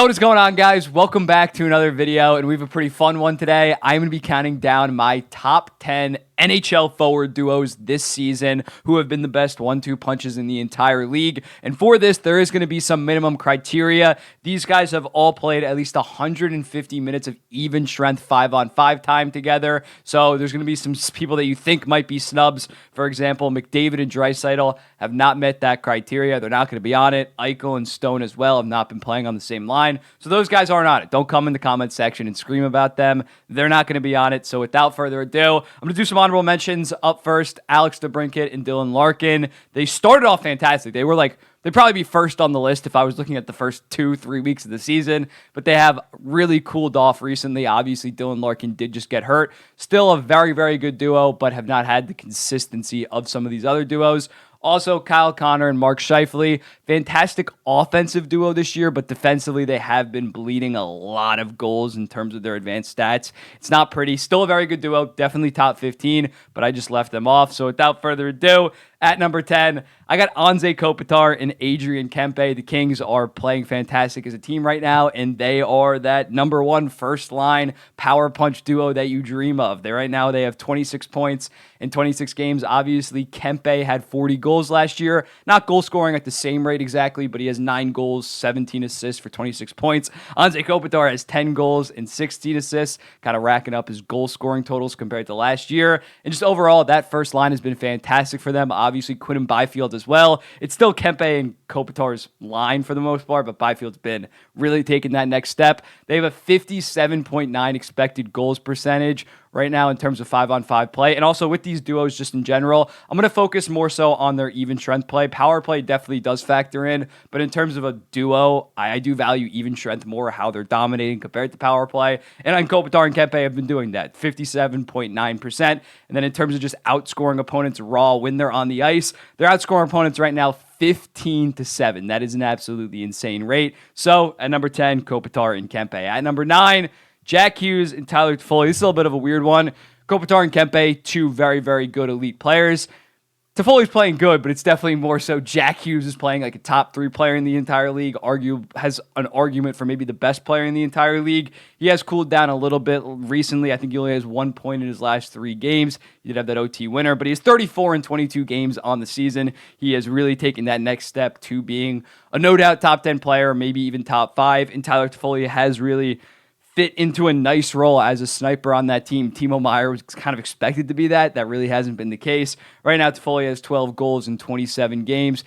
What is going on, guys? Welcome back to another video, and we have a pretty fun one today. I'm going to be counting down my top 10 NHL forward duos this season who have been the best 1-2 punches in the entire league. And for this, there is going to be some minimum criteria. These guys have all played at least 150 minutes of even strength 5-on-5 time together. So there's going to be some people that you think might be snubs. For example, McDavid and Draisaitl have not met that criteria. They're not going to be on it. Eichel and Stone as well have not been playing on the same line. So those guys aren't on it. Don't come in the comment section and scream about them. They're not going to be on it. So without further ado, I'm going to do some honorable mentions. Up first, Alex DeBrincat and Dylan Larkin. They started off fantastic. They'd probably be first on the list if I was looking at the first 2-3 weeks of the season, but they have really cooled off recently. Obviously, Dylan Larkin did just get hurt. Still a very, very good duo, but have not had the consistency of some of these other duos. Also, Kyle Connor and Mark Scheifele, fantastic offensive duo this year, but defensively they have been bleeding a lot of goals in terms of their advanced stats. It's not pretty. Still a very good duo, definitely top 15, but I just left them off. So without further ado, at number 10, I got Anze Kopitar and Adrian Kempe. The Kings are playing fantastic as a team right now, and they are that number one first-line power punch duo that you dream of. Right now they have 26 points in 26 games. Obviously, Kempe had 40 goals last year. Not goal scoring at the same rate exactly, but he has 9 goals, 17 assists for 26 points. Anze Kopitar has 10 goals and 16 assists, kind of racking up his goal-scoring totals compared to last year. And just overall, that first line has been fantastic for them. Obviously, Quinn Byfield as well. It's still Kempe and Kopitar's line for the most part, but Byfield's been really taking that next step. They have a 57.9 expected goals percentage right now in terms of 5-on-5 play. And also with these duos just in general, I'm going to focus more so on their even strength play. Power play definitely does factor in, but in terms of a duo, I do value even strength more, how they're dominating compared to power play. And on Kopitar and Kempe have been doing that, 57.9%. And then in terms of just outscoring opponents raw when they're on the ice, they're outscoring opponents right now 15-7. That is an absolutely insane rate. So at number 10, Kopitar and Kempe. At number 9, Jack Hughes and Tyler Toffoli. This is a little bit of a weird one. Kopitar and Kempe, two very, very good elite players. Toffoli's playing good, but it's definitely more so Jack Hughes is playing like a top 3 player in the entire league. Has an argument for maybe the best player in the entire league. He has cooled down a little bit recently. I think he only has 1 point in his last 3 games. He did have that OT winner, but he has 34 in 22 games on the season. He has really taken that next step to being a no doubt top 10 player, maybe even top 5. And Tyler Toffoli has really fit into a nice role as a sniper on that team. Timo Meier was kind of expected to be that. That really hasn't been the case. Right now, Toffoli has 12 goals in 27 games.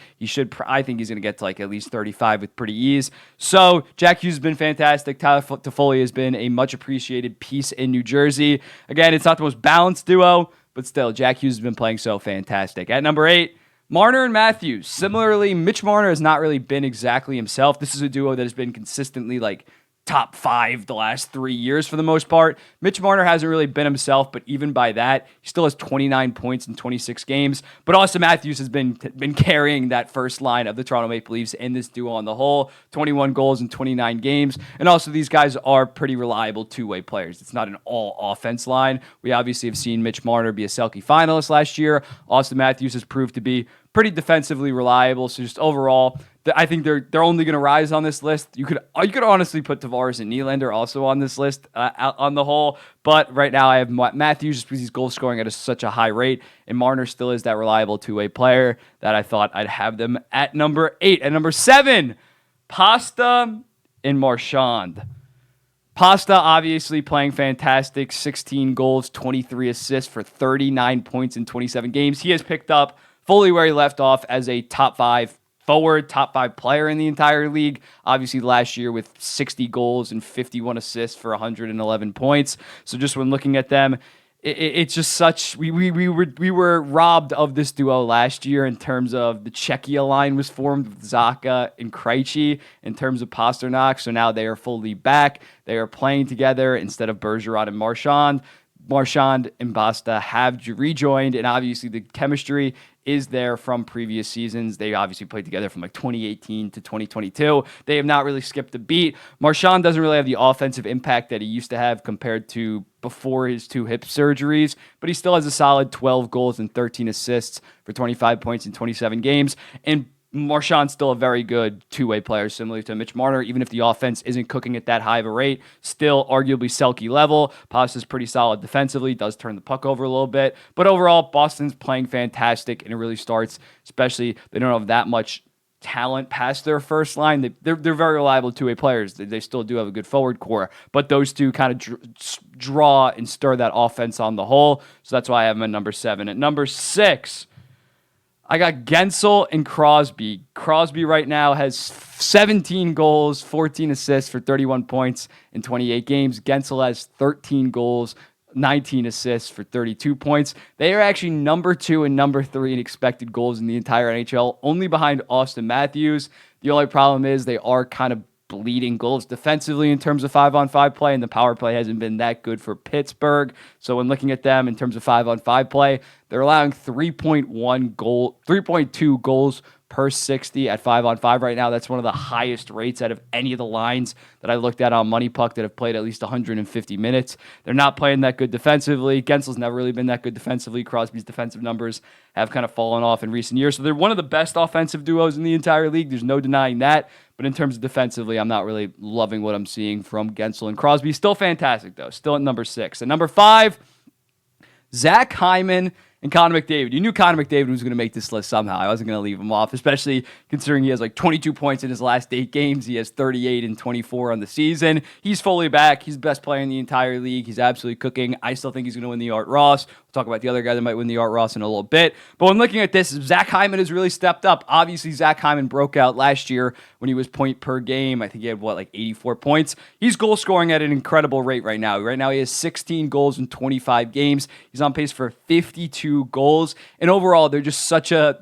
I think he's going to get to like at least 35 with pretty ease. So Jack Hughes has been fantastic. Tyler Toffoli has been a much appreciated piece in New Jersey. Again, it's not the most balanced duo, but still, Jack Hughes has been playing so fantastic. At number 8, Marner and Matthews. Similarly, Mitch Marner has not really been exactly himself. This is a duo that has been consistently like top 5 the last 3 years for the most part. Mitch Marner hasn't really been himself, but even by that, he still has 29 points in 26 games. But Austin Matthews has been carrying that first line of the Toronto Maple Leafs in this duo on the whole. 21 goals in 29 games. And also these guys are pretty reliable two-way players. It's not an all-offense line. We obviously have seen Mitch Marner be a Selke finalist last year. Austin Matthews has proved to be pretty defensively reliable. So just overall, I think they're only going to rise on this list. You could honestly put Tavares and Nylander also on this list on the whole. But right now I have Matthews just because he's goal scoring at such a high rate. And Marner still is that reliable two-way player that I thought I'd have them at number 8. At number 7, Pasta and Marchand. Pasta obviously playing fantastic. 16 goals, 23 assists for 39 points in 27 games. He has picked up fully where he left off as a top 5 forward, top 5 player in the entire league. Obviously last year with 60 goals and 51 assists for 111 points. So just when looking at them, it's just such, we were robbed of this duo last year in terms of the Czechia line was formed with Zack and Krejci in terms of Pasternak. So now they are fully back. They are playing together instead of Bergeron and Marchand. Marchand and Pasta have rejoined, and obviously the chemistry is there from previous seasons. They obviously played together from like 2018 to 2022. They have not really skipped a beat. Marchand doesn't really have the offensive impact that he used to have compared to before his 2 hip surgeries, but he still has a solid 12 goals and 13 assists for 25 points in 27 games. And Marchand's still a very good two-way player, similar to Mitch Marner, even if the offense isn't cooking at that high of a rate. Still arguably Selke level. Pasta's pretty solid defensively, does turn the puck over a little bit. But overall, Boston's playing fantastic, and it really starts, especially they don't have that much talent past their first line. They're very reliable two-way players. They still do have a good forward core, but those two kind of draw and stir that offense on the whole. So that's why I have them at number 7. At number 6, I got Guentzel and Crosby. Crosby right now has 17 goals, 14 assists for 31 points in 28 games. Guentzel has 13 goals, 19 assists for 32 points. They are actually number 2 and number 3 in expected goals in the entire NHL, only behind Austin Matthews. The only problem is they are kind of bleeding goals defensively in terms of 5-on-5 play, and the power play hasn't been that good for Pittsburgh. So when looking at them in terms of 5-on-5 play, they're allowing 3.2 goals per 60 at 5-on-5 right now. That's one of the highest rates out of any of the lines that I looked at on Money Puck that have played at least 150 minutes. They're not playing that good defensively. Guentzel's never really been that good defensively. Crosby's defensive numbers have kind of fallen off in recent years. So they're one of the best offensive duos in the entire league. There's no denying that. But in terms of defensively, I'm not really loving what I'm seeing from Guentzel and Crosby. Still fantastic, though. Still at number 6. At number 5, Zack, Hyman, and Conor McDavid. You knew Conor McDavid was going to make this list somehow. I wasn't going to leave him off, especially considering he has like 22 points in his last 8 games. He has 38 and 24 on the season. He's fully back. He's the best player in the entire league. He's absolutely cooking. I still think he's going to win the Art Ross. We'll talk about the other guy that might win the Art Ross in a little bit. But when looking at this, Zach Hyman has really stepped up. Obviously, Zach Hyman broke out last year when he was point per game. I think he had, like 84 points. He's goal scoring at an incredible rate right now. Right now, he has 16 goals in 25 games. He's on pace for 52 goals. And overall, they're just such an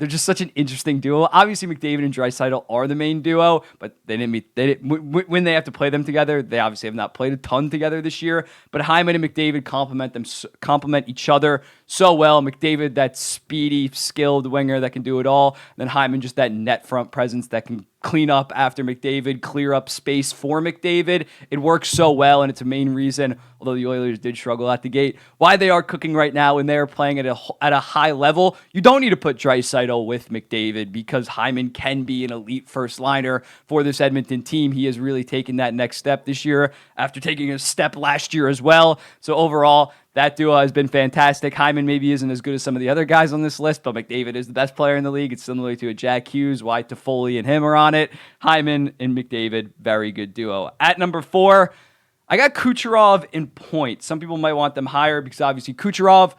interesting duo. Obviously, McDavid and Draisaitl are the main duo, but when they have to play them together, they obviously have not played a ton together this year. But Hyman and McDavid complement each other so well. McDavid, that speedy, skilled winger that can do it all. And then Hyman, just that net front presence that can clean up after McDavid, clear up space for McDavid. It works so well, and it's a main reason, although the Oilers did struggle at the gate, why they are cooking right now and they're playing at a high level. You don't need to put Draisaitl with McDavid because Hyman can be an elite first liner for this Edmonton team. He has really taken that next step this year after taking a step last year as well. So overall, that duo has been fantastic. Hyman maybe isn't as good as some of the other guys on this list, but McDavid is the best player in the league. It's similar to a Jack Hughes, why Toffoli and him are on it. Hyman and McDavid, very good duo. At number 4, I got Kucherov in points. Some people might want them higher because obviously Kucherov,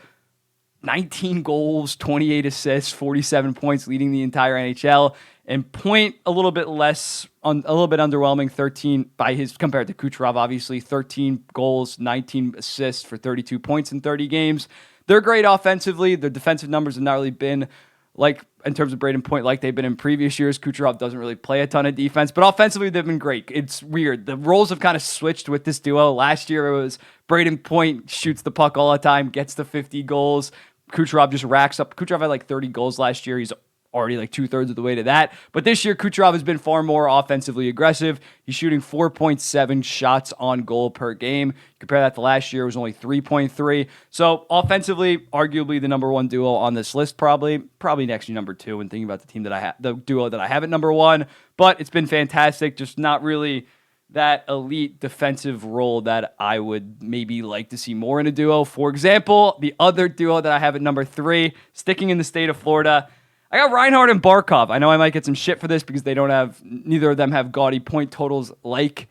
19 goals, 28 assists, 47 points, leading the entire NHL. And point a little bit less, a little bit underwhelming, 13 by his compared to Kucherov, obviously 13 goals, 19 assists for 32 points in 30 games. They're great offensively. Their defensive numbers have not really been like in terms of Braden Point like they've been in previous years. Kucherov doesn't really play a ton of defense, but offensively they've been great. It's weird. The roles have kind of switched with this duo. Last year it was Braden Point shoots the puck all the time, gets to 50 goals. Kucherov just racks up. Kucherov had like 30 goals last year. He's already like 2/3 of the way to that. But this year, Kucherov has been far more offensively aggressive. He's shooting 4.7 shots on goal per game. Compare that to last year, it was only 3.3. So offensively, arguably the number 1 duo on this list, probably next to number 2 when thinking about the team that I have, the duo that I have at number 1. But it's been fantastic, just not really that elite defensive role that I would maybe like to see more in a duo. For example, the other duo that I have at number 3, sticking in the state of Florida, I got Reinhart and Barkov. I know I might get some shit for this because neither of them have gaudy point totals like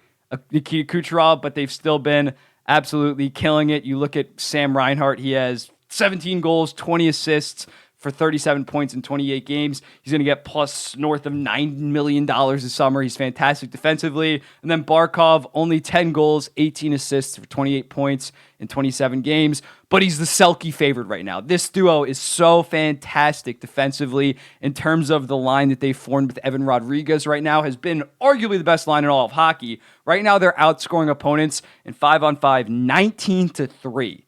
Nikita Kucherov, but they've still been absolutely killing it. You look at Sam Reinhart, he has 17 goals, 20 assists for 37 points in 28 games. He's going to get plus north of $9 million this summer. He's fantastic defensively. And then Barkov, only 10 goals, 18 assists for 28 points in 27 games. But he's the Selke favorite right now. This duo is so fantastic defensively in terms of the line that they formed with Evan Rodriguez right now has been arguably the best line in all of hockey. Right now, they're outscoring opponents in 5-on-5, 19-3.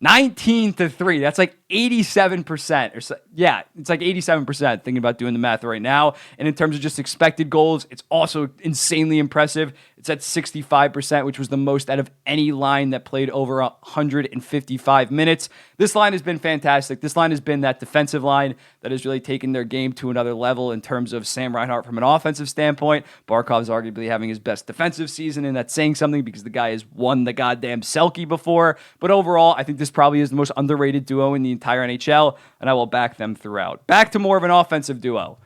19-3. That's like 87%. Yeah, it's like 87% thinking about doing the math right now. And in terms of just expected goals, it's also insanely impressive. It's at 65%, which was the most out of any line that played over 155 minutes. This line has been fantastic. This line has been that defensive line that has really taken their game to another level in terms of Sam Reinhart from an offensive standpoint. Barkov's arguably having his best defensive season, and that's saying something because the guy has won the goddamn Selke before. But overall, I think this probably is the most underrated duo in the entire NHL, and I will back them throughout. Back to more of an offensive duo.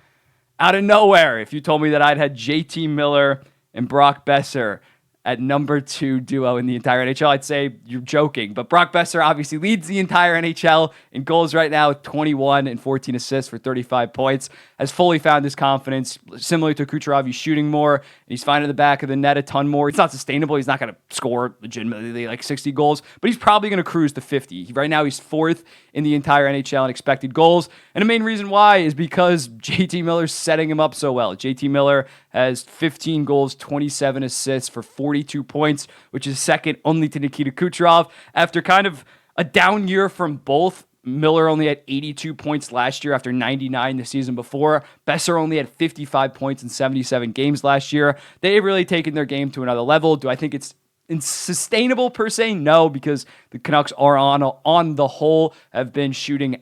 Out of nowhere, if you told me that I'd had JT Miller and Brock Boeser at number 2 duo in the entire NHL, I'd say you're joking. But Brock Boeser obviously leads the entire NHL in goals right now with 21 and 14 assists for 35 points. Has fully found his confidence. Similar to Kucherov, he's shooting more. And he's finding the back of the net a ton more. It's not sustainable. He's not going to score legitimately like 60 goals, but he's probably going to cruise to 50. Right now, he's 4th in the entire NHL in expected goals. And the main reason why is because JT Miller's setting him up so well. JT Miller has 15 goals, 27 assists for 42 points, which is second only to Nikita Kucherov. After kind of a down year from both, Miller only had 82 points last year after 99 the season before. Boeser only had 55 points in 77 games last year. They've really taken their game to another level. Do I think it's sustainable per se? No, because the Canucks are on the whole have been shooting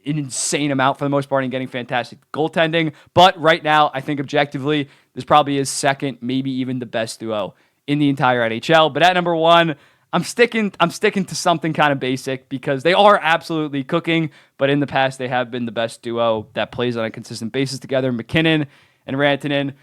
an insane amount for the most part and getting fantastic goaltending. But right now, I think objectively, this probably is second, maybe even the best duo in the entire NHL. But at number 1, I'm sticking to something kind of basic because they are absolutely cooking, but in the past they have been the best duo that plays on a consistent basis together. McKinnon and Rantanen.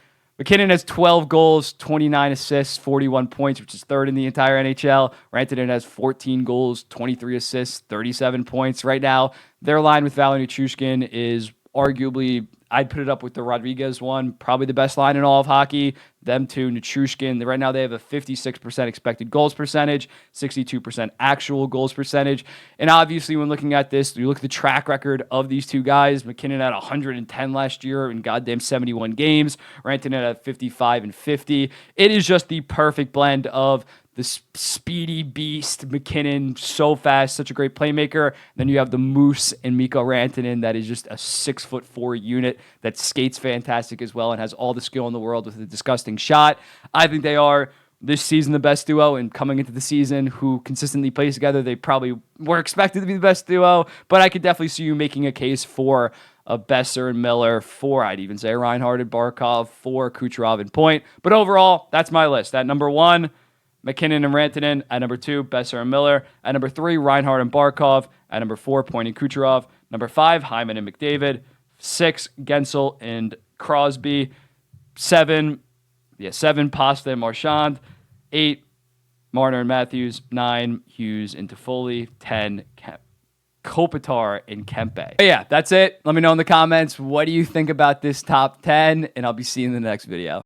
McKinnon has 12 goals, 29 assists, 41 points, which is 3rd in the entire NHL. Rantanen has 14 goals, 23 assists, 37 points. Right now, their line with Valeri Nichushkin is arguably, I'd put it up with the Rodriguez one, probably the best line in all of hockey. Them two, Nichushkin. Right now they have a 56% expected goals percentage, 62% actual goals percentage. And obviously when looking at this, you look at the track record of these two guys. McKinnon had 110 last year in goddamn 71 games. Rantanen had 55 and 50. It is just the perfect blend of the speedy beast McKinnon, so fast, such a great playmaker. Then you have the Moose and Mikko Rantanen that is just a 6'4" unit that skates fantastic as well and has all the skill in the world with a disgusting shot. I think they are this season the best duo, and coming into the season who consistently plays together, they probably were expected to be the best duo, but I could definitely see you making a case for a Boeser and Miller, for I'd even say Reinhart and Barkov, for Kucherov and Point. But overall, that's my list. At number 1, McKinnon and Rantanen. At number 2, Boeser and Miller. At number 3, Reinhart and Barkov. At number 4, Point and Kucherov. Number 5, Hyman and McDavid. 6, Gensel and Crosby. 7, Pasta and Marchand. 8, Marner and Matthews. 9, Hughes and Toffoli. 10, Kopitar and Kempe. But yeah, that's it. Let me know in the comments, what do you think about this top 10? And I'll be seeing you in the next video.